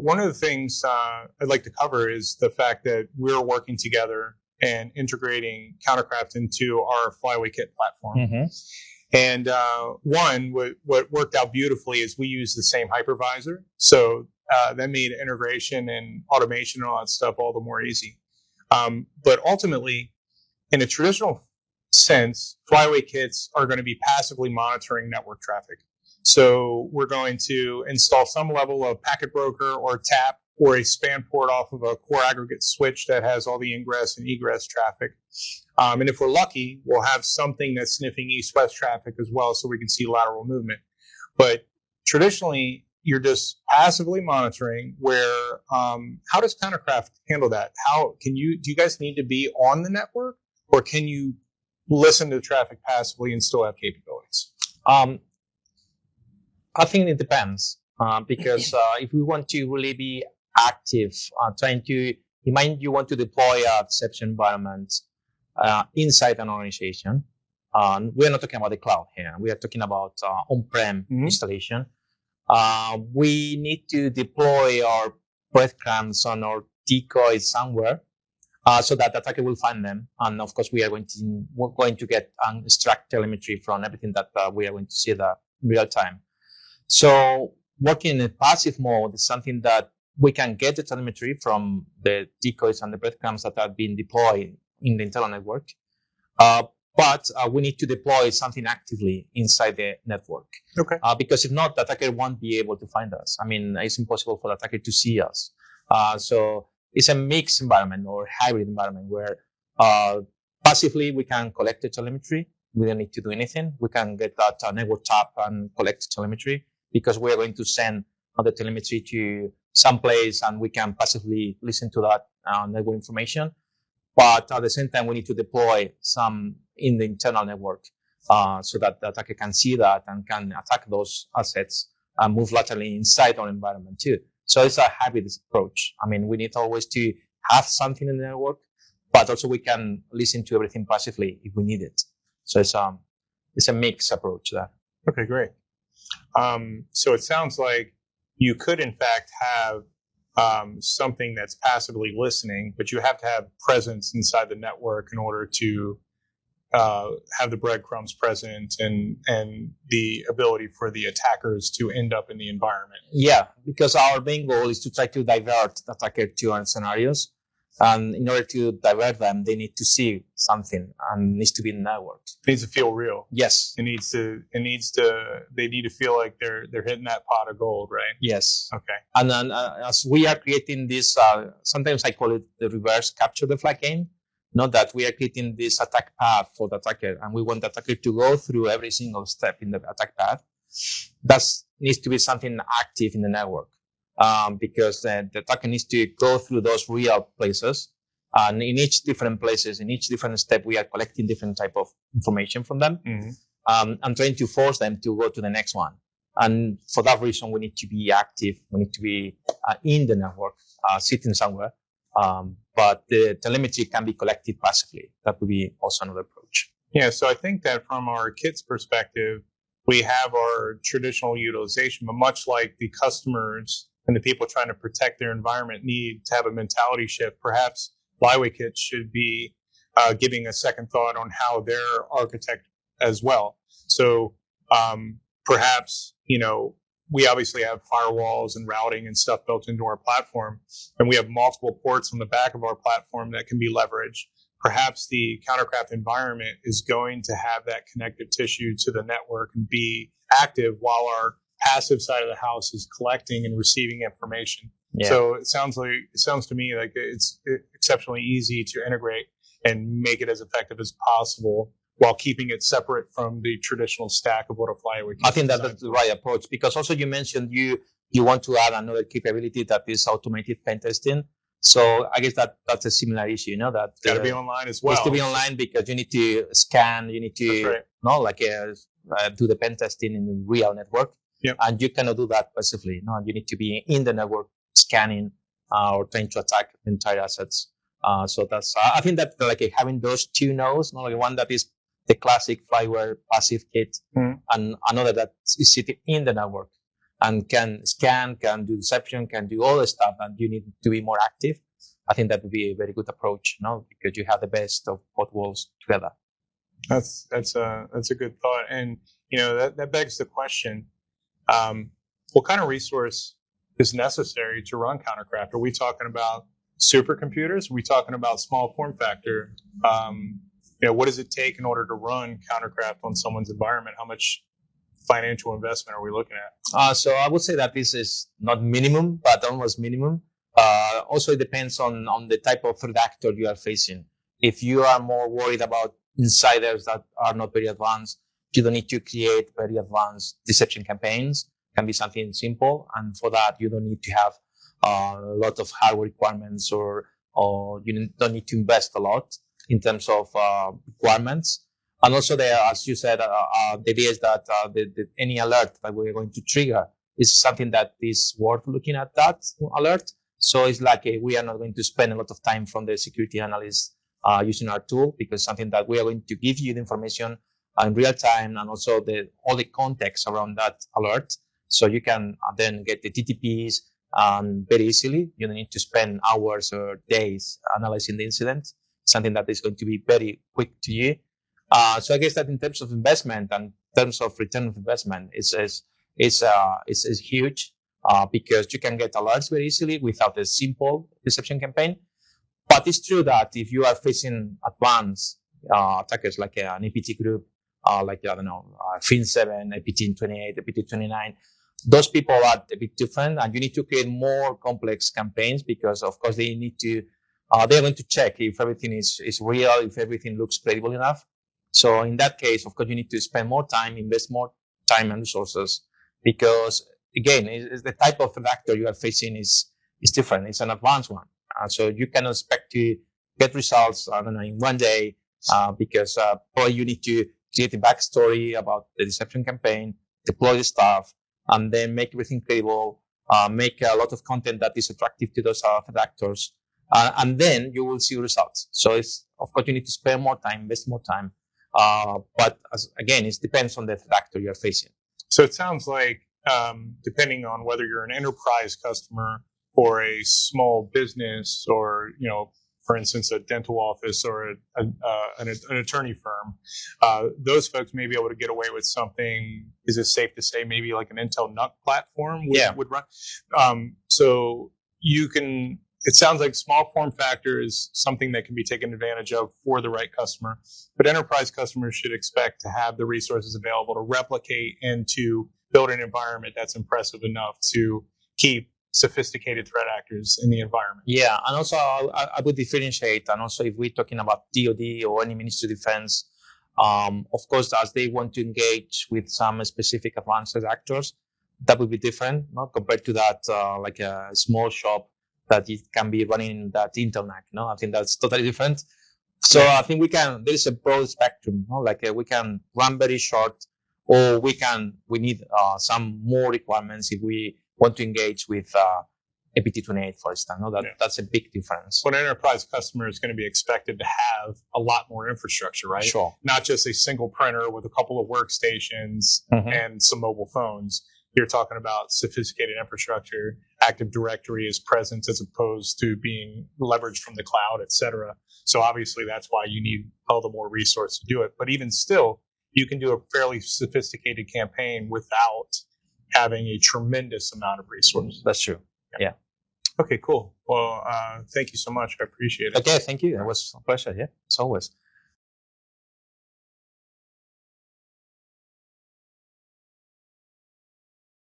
One of the things I'd like to cover is the fact that we're working together and integrating CounterCraft into our FlywayKit platform. Mm-hmm. And what worked out beautifully is we use the same hypervisor. So that made integration and automation and all that stuff all the more easy. But ultimately, in a traditional sense, FlywayKits are going to be passively monitoring network traffic. So we're going to install some level of packet broker or tap or a span port off of a core aggregate switch that has all the ingress and egress traffic. And if we're lucky, we'll have something that's sniffing east-west traffic as well so we can see lateral movement. But traditionally, you're just passively monitoring where, how does CounterCraft handle that? Do you guys need to be on the network, or can you listen to traffic passively and still have capabilities? I think it depends, because if we want to really be active, you want to deploy a deception environment inside an organization. We're not talking about the cloud here. We are talking about on-prem installation. We need to deploy our breadcrumbs on our decoys somewhere so that the attacker will find them. And of course, we're going to get extract telemetry from everything that we are going to see that real time. So working in passive mode is something that we can get the telemetry from the decoys and the breadcrumbs that are being deployed in the internal network. But we need to deploy something actively inside the network. Okay. Because if not, the attacker won't be able to find us. I mean, it's impossible for the attacker to see us. So it's a mixed environment or hybrid environment where passively we can collect the telemetry. We don't need to do anything. We can get that network tap and collect telemetry because we are going to send the telemetry to some place and we can passively listen to that network information. But at the same time, we need to deploy some in the internal network so that the attacker can see that and can attack those assets and move laterally inside our environment too. So it's a hybrid approach. I mean, we need always to have something in the network, but also we can listen to everything passively if we need it. So it's a mixed approach there. Okay, great. So it sounds like you could, in fact, have something that's passively listening, but you have to have presence inside the network in order to have the breadcrumbs present and the ability for the attackers to end up in the environment. Yeah, because our main goal is to try to divert the attacker to our scenarios. And in order to divert them, they need to see something and needs to be in the network. It needs to feel real. Yes. They need to feel like they're hitting that pot of gold, right? Yes. Okay. And then as we are creating this, sometimes I call it the reverse capture the flag game. Not that we are creating this attack path for the attacker and we want the attacker to go through every single step in the attack path. That needs to be something active in the network. Because the attacker needs to go through those real places. And in each different places, in each different step, we are collecting different type of information from them. Mm-hmm. And trying to force them to go to the next one. And for that reason, we need to be active. We need to be in the network, sitting somewhere. But the telemetry can be collected passively. That would be also another approach. Yeah, so I think that from our kit's perspective, we have our traditional utilization, but much like the customers and the people trying to protect their environment need to have a mentality shift, perhaps FlywayKit should be giving a second thought on how they're architect as well. So perhaps, we obviously have firewalls and routing and stuff built into our platform, and we have multiple ports on the back of our platform that can be leveraged. Perhaps the CounterCraft environment is going to have that connective tissue to the network and be active while our passive side of the house is collecting and receiving information. Yeah. So it sounds to me like it's exceptionally easy to integrate and make it as effective as possible while keeping it separate from the traditional stack of what a FlywayKit. I think that's the right approach, because also you mentioned you want to add another capability that is automated pen testing. So I guess that's a similar issue, that got to be online as well. Needs to be online because you need to scan, you need to do the pen testing in the real network. Yep. And you cannot do that passively. No, you need to be in the network scanning or trying to attack entire assets. So that's I think that having those two nodes, one that is the classic Flyware passive kit, and another that is sitting in the network. and can scan, can do deception, can do all the stuff, and you need to be more active. I think that would be a very good approach, because you have the best of both worlds together. That's a good thought, and that begs the question: what kind of resource is necessary to run CounterCraft? Are we talking about supercomputers? Are we talking about small form factor? What does it take in order to run CounterCraft on someone's environment? How much financial investment are we looking at? So I would say that this is not minimum, but almost minimum. Also, it depends on the type of threat actor you are facing. If you are more worried about insiders that are not very advanced, you don't need to create very advanced deception campaigns. It can be something simple, and for that you don't need to have a lot of hardware requirements, or you don't need to invest a lot in terms of requirements. And also, there, as you said, the idea is that any alert that we're going to trigger is something that is worth looking at that alert. So it's like we are not going to spend a lot of time from the security analyst using our tool, because something that we are going to give you the information in real time, and also all the context around that alert. So you can then get the TTPs very easily. You don't need to spend hours or days analyzing the incident. Something that is going to be very quick to you. So I guess that in terms of investment and in terms of return of investment, is huge, because you can get alerts very easily without a simple deception campaign. But it's true that if you are facing advanced attackers like an APT group, like Fin7, APT28, APT29, those people are a bit different, and you need to create more complex campaigns, because of course they need to they're going to check if everything is real, if everything looks credible enough. So in that case, of course, you need to spend more time, invest more time and resources, because again, the type of actor you are facing is different. It's an advanced one. So you cannot expect to get results, in one day, because probably you need to create a backstory about the deception campaign, deploy the stuff, and then make everything credible, make a lot of content that is attractive to those actors. And then you will see results. So of course, you need to spend more time, invest more time. But again, it depends on the actor you're facing. So it sounds like, depending on whether you're an enterprise customer or a small business, or, for instance, a dental office or an attorney firm, those folks may be able to get away with something. Is it safe to say maybe like an Intel NUC platform would run? So you can. It sounds like small form factor is something that can be taken advantage of for the right customer, but enterprise customers should expect to have the resources available to replicate and to build an environment that's impressive enough to keep sophisticated threat actors in the environment. Yeah, and also I would differentiate, and also if we're talking about DoD or any Ministry of Defense, of course, as they want to engage with some specific advanced actors, that would be different, not compared to that like a small shop that it can be running that Intel NUC. I think that's totally different. So I think there's a broad spectrum, like we can run very short, or we need some more requirements if we want to engage with APT28, for instance. That's a big difference. But an enterprise customer is going to be expected to have a lot more infrastructure, right? Sure. Not just a single printer with a couple of workstations and some mobile phones. You're talking about sophisticated infrastructure. Active Directory is present as opposed to being leveraged from the cloud, et cetera. So obviously that's why you need all the more resources to do it. But even still, you can do a fairly sophisticated campaign without having a tremendous amount of resources. That's true. Yeah. Okay, cool. Well, thank you so much. I appreciate it. Okay, thank you. It was a pleasure. Yeah, as always.